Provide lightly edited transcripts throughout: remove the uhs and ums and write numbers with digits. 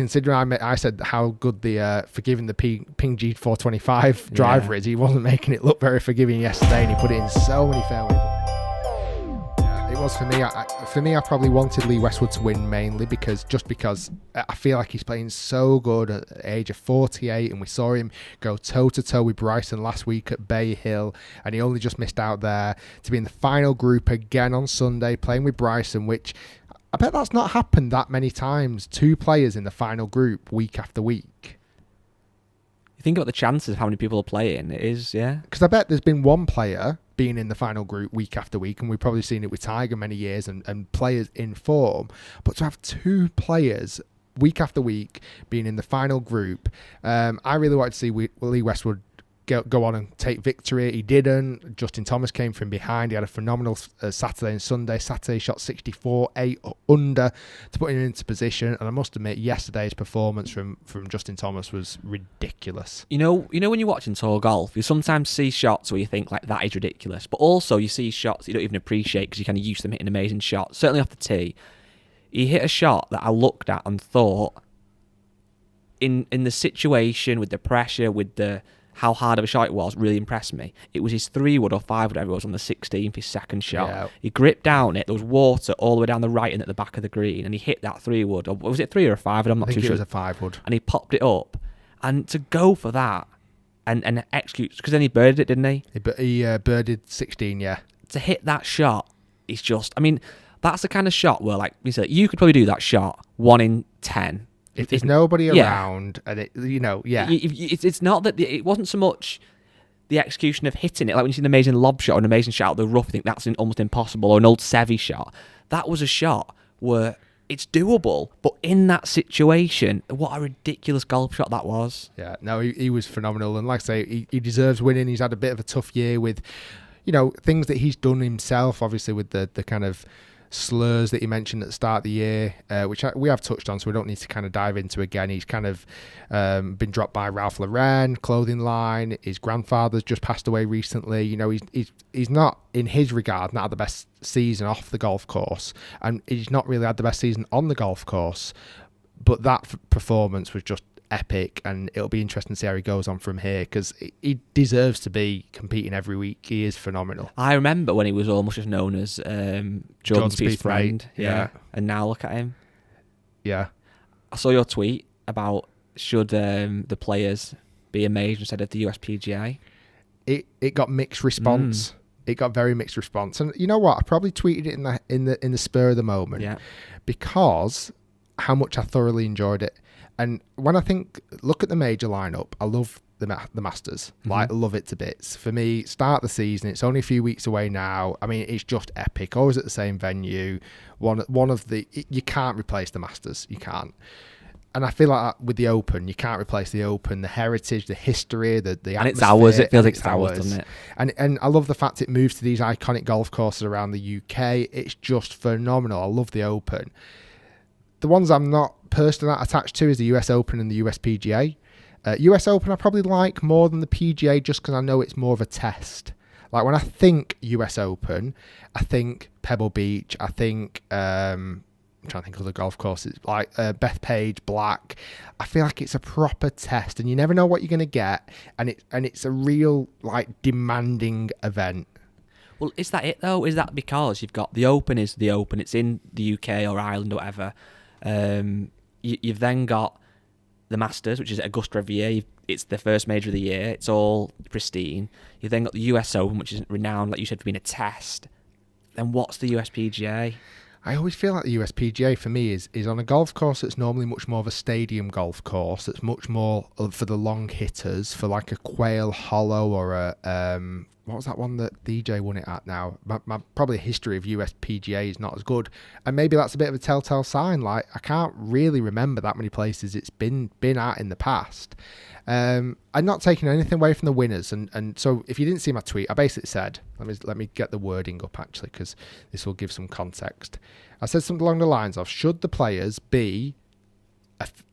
Considering I said how good the forgiving the Ping G425 driver is, he wasn't making it look very forgiving yesterday, and he put it in so many fairways. It was for me. I probably wanted Lee Westwood to win mainly because I feel like he's playing so good at the age of 48, and we saw him go toe-to-toe with Bryson last week at Bay Hill, and he only just missed out there to be in the final group again on Sunday, playing with Bryson, which I bet that's not happened that many times. 2 players in the final group week after week. You think about the chances of how many people are playing, it is, yeah. Because I bet there's been one player being in the final group week after week, and we've probably seen it with Tiger many years and players in form. But to have 2 players week after week being in the final group, I really wanted to see Lee Westwood go on and take victory. He didn't. Justin Thomas came from behind. He had a phenomenal Saturday and Sunday. Saturday shot 64, 8 under to put him into position. And I must admit, yesterday's performance from Justin Thomas was ridiculous. You know when you're watching tour golf, you sometimes see shots where you think like that is ridiculous, but also you see shots you don't even appreciate because you're kind of used to them hitting amazing shots. Certainly off the tee, he hit a shot that I looked at and thought, in the situation with the pressure, with the how hard of a shot it was, really impressed me. It was his 3-wood or 5-wood, whatever it was, on the 16th, his second shot. Yeah. He gripped down it. There was water all the way down the right and at the back of the green, and he hit that 3-wood. Or was it 3 or a 5-wood? I'm not too sure. I think it was a 5-wood. And he popped it up. And to go for that and execute, because then he birdied it, didn't he? He birdied 16, yeah. To hit that shot, it's just, I mean, that's the kind of shot where, like you said, you could probably do that shot 1 in 10. If there's nobody around, and it's not that it wasn't so much the execution of hitting it. Like when you see an amazing lob shot or an amazing shot out the rough, you think that's almost impossible, or an old Seve shot. That was a shot where it's doable, but in that situation, what a ridiculous golf shot that was. Yeah, no, he was phenomenal, and like I say, he deserves winning. He's had a bit of a tough year with, things that he's done himself, obviously with the kind of slurs that he mentioned at the start of the year, which we have touched on, so we don't need to kind of dive into again. He's kind of been dropped by Ralph Lauren clothing line. His grandfather's just passed away recently. He's not, in his regard, not had the best season off the golf course, and he's not really had the best season on the golf course. But that performance was just epic, and it'll be interesting to see how he goes on from here, because he deserves to be competing every week. He is phenomenal. I remember when he was almost just known as Jordan Spieth's friend. Yeah. And now look at him. Yeah. I saw your tweet about should the players be a major instead of the USPGA. It got mixed response. It got very mixed response, and you know what? I probably tweeted it in the spur of the moment, because how much I thoroughly enjoyed it. And when look at the major lineup, I love the Masters. I love it to bits. For me, start the season. It's only a few weeks away now. I mean, it's just epic. Always at the same venue. You can't replace the Masters. You can't. And I feel like with the Open, you can't replace the Open. The heritage, the history, the atmosphere. And it's ours. It feels like it's ours, doesn't it? And I love the fact it moves to these iconic golf courses around the UK. It's just phenomenal. I love the Open. The ones I'm not personally attached to is the US Open and the USPGA. US Open I probably like more than the PGA, just because I know it's more of a test. Like when I think US Open, I think Pebble Beach. I think I'm trying to think of the golf courses like Bethpage, Black. I feel like it's a proper test, and you never know what you're going to get, and it's a real demanding event. Well, is that it though? Is that because you've got the Open is the Open? It's in the UK or Ireland or whatever. You've then got the Masters, which is at Augusta every year. It's the first major of the year. It's all pristine. You've then got the US Open, which is renowned, like you said, for being a test. Then what's the USPGA? I always feel like the USPGA for me is on a golf course that's normally much more of a stadium golf course. That's much more for the long hitters, for like a Quail Hollow or a what was that one that DJ won it at now? My probably history of USPGA is not as good, and maybe that's a bit of a telltale sign. Like I can't really remember that many places it's been at in the past. I'm not taking anything away from the winners, and so if you didn't see my tweet, I basically said, let me get the wording up actually, because this will give some context. I said something along the lines of, should the players be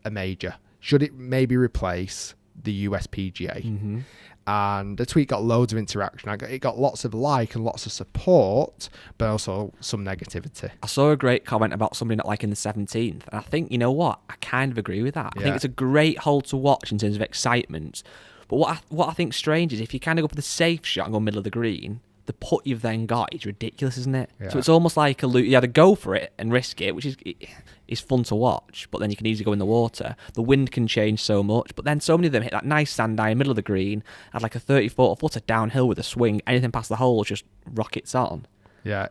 a major? Should it maybe replace the USPGA? and the tweet got loads of interaction. It got lots of like and lots of support, but also some negativity. I saw a great comment about somebody not liking the 17th, and I think, you know what, I kind of agree with that. I think it's a great hole to watch in terms of excitement, but what I think's strange is if you kind of go for the safe shot and go middle of the green, the putt you've then got is ridiculous, isn't it? Yeah. So it's almost like you either go for it and risk it, which is fun to watch, but then you can easily go in the water. The wind can change so much, but then so many of them hit that nice sand eye in the middle of the green, had like a 30-40 footer downhill with a swing. Anything past the hole just rockets on. Yeah,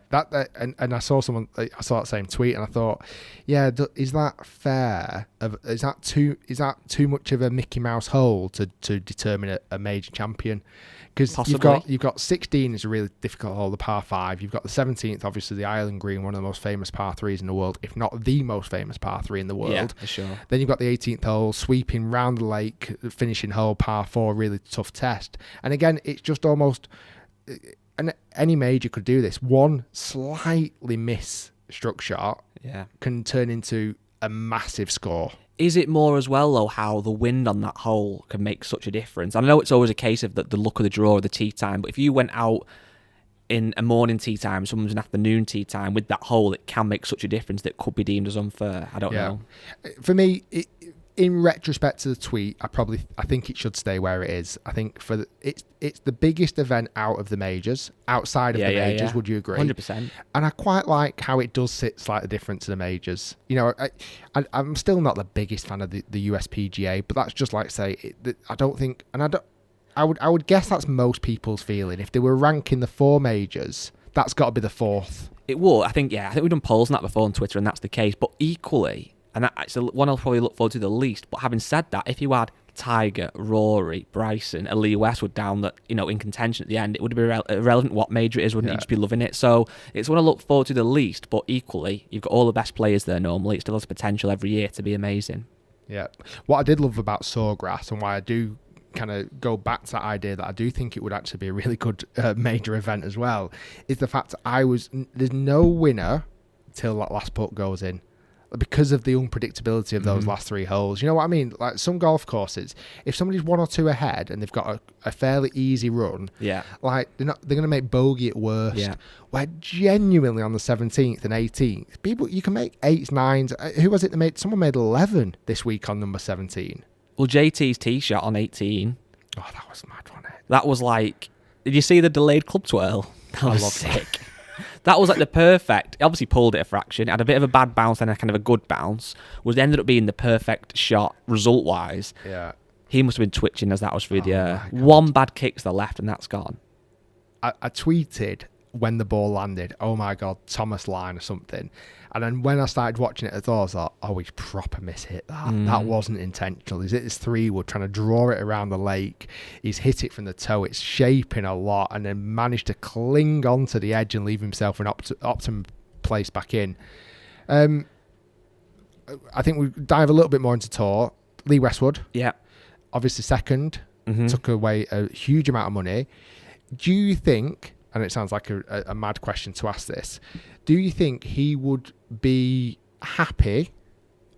and I saw I saw that same tweet, and I thought, yeah, is that fair? Is that too much of a Mickey Mouse hole to determine a major champion? Because you've got 16 is a really difficult hole, the par 5. You've got the 17th, obviously the Island Green, one of the most famous par 3s in the world, if not the most famous par 3 in the world. Yeah, for sure. Then you've got the 18th hole, sweeping round the lake, finishing hole, par 4, really tough test. And again, it's just almost, and any major could do this. One slightly misstruck shot can turn into a massive score. Is it more as well, though, how the wind on that hole can make such a difference? I know it's always a case of the luck of the draw or the tee time, but if you went out in a morning tee time, someone's an afternoon tee time, with that hole, it can make such a difference that could be deemed as unfair. I don't know. For me, in retrospect to the tweet, I think it should stay where it is. I think it's the biggest event out of the majors, outside of the majors. Yeah. Would you agree? 100%. And I quite like how it does sit slightly different to the majors. You know, I'm still not the biggest fan of the USPGA, but that's just like say I don't think, and I would guess that's most people's feeling. If they were ranking the 4 majors, that's got to be the 4th. It would. I think we've done polls on that before on Twitter, and that's the case. But equally. And that's the one I'll probably look forward to the least. But having said that, if you had Tiger, Rory, Bryson, and Lee Westwood down that, in contention at the end, it would be irrelevant what major it is, wouldn't it? You'd just be loving it. So it's one I look forward to the least. But equally, you've got all the best players there normally. It still has potential every year to be amazing. Yeah. What I did love about Sawgrass, and why I do kind of go back to that idea that I do think it would actually be a really good major event as well, is the fact there's no winner till that last putt goes in. Because of the unpredictability of those last 3 holes. You know what I mean? Like some golf courses, if somebody's 1 or 2 ahead and they've got a fairly easy run, like they're going to make bogey at worst. Yeah. Where genuinely on the 17th and 18th, people, you can make 8s, 9s. Who was it that made? Someone made 11 this week on number 17. Well, JT's tee shot on 18. Oh, that was mad, wasn't it? That was like, did you see the delayed club twirl? That was sick. That was like the perfect. Obviously pulled it a fraction. Had a bit of a bad bounce and a kind of a good bounce. Ended up being the perfect shot result wise. Yeah. He must have been twitching as that was through the air. One bad kick to the left and that's gone. I tweeted when the ball landed, oh my God, Thomas line or something. And then when I started watching it, I thought, oh, he's proper mishit that. That wasn't intentional. He's hit his 3-wood, trying to draw it around the lake. He's hit it from the toe. It's shaping a lot, and then managed to cling onto the edge and leave himself an optimum place back in. I think we dive a little bit more into tour. Lee Westwood. Yeah. Obviously second. Took away a huge amount of money. Do you think, and it sounds like a mad question to ask this, do you think he would be happy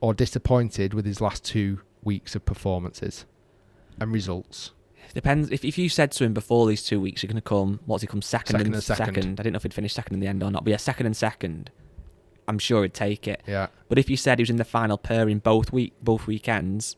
or disappointed with his last 2 weeks of performances and results? Depends. If you said to him before these 2 weeks, you're going to come, what's he come second and second? I didn't know if he'd finish second in the end or not, but yeah, second and second. I'm sure he'd take it. Yeah. But if you said he was in the final pair in both weekends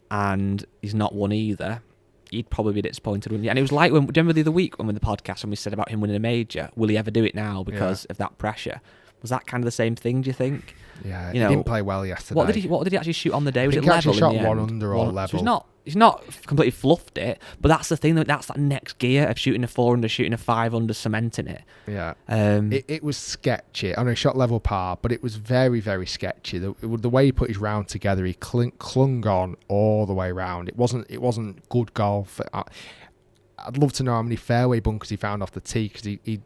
and he's not won either, you'd probably be disappointed, wouldn't you? And it was like, do you remember the other week when we did the podcast when we said about him winning a major, will he ever do it now because of that pressure? Was that kind of the same thing, do you think? Yeah, he didn't play well yesterday. What did he actually shoot on the day? Was it level? He actually shot 1 under or level. So he's not completely fluffed it, but that's the thing. That's that next gear of shooting a 4 under, shooting a 5 under, cementing it. Yeah. It was sketchy. I know he shot level par, but it was very, very sketchy. The way he put his round together, he clung on all the way around. It wasn't good golf. I'd love to know how many fairway bunkers he found off the tee, because he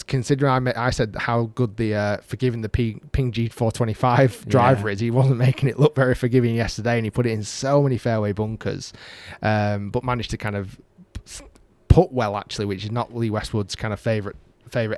considering I said how good the forgiving the Ping G425 driver is, he wasn't making it look very forgiving yesterday, and he put it in so many fairway bunkers, but managed to kind of put well, actually, which is not Lee Westwood's kind of favourite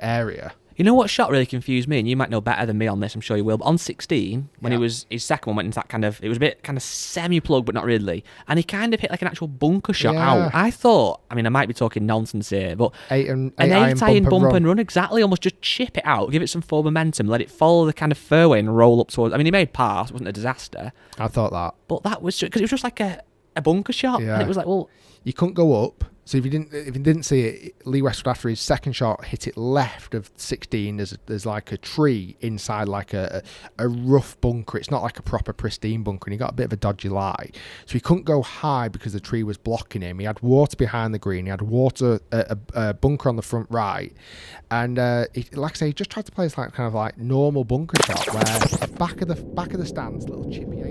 area. You know what shot really confused me, and you might know better than me on this, I'm sure you will, but on 16, when he was, his second one went into that kind of, it was a bit kind of semi-plug, but not really, and he kind of hit like an actual bunker shot out. I thought, I mean, I might be talking nonsense here, but an 8-iron bump and run, exactly, almost just chip it out, give it some forward momentum, let it follow the kind of fairway and roll up towards, I mean, he made par, it wasn't a disaster. I thought that. But that was, because it was just like a bunker shot, and it was like, well... You couldn't go up. So if you didn't see it, Lee Westwood after his second shot hit it left of 16. There's like a tree inside like a rough bunker. It's not like a proper pristine bunker, and he got a bit of a dodgy lie. So he couldn't go high because the tree was blocking him. He had water behind the green. He had water a bunker on the front right, and like I say, he just tried to play this like kind of like normal bunker shot where back of the stands, little chippy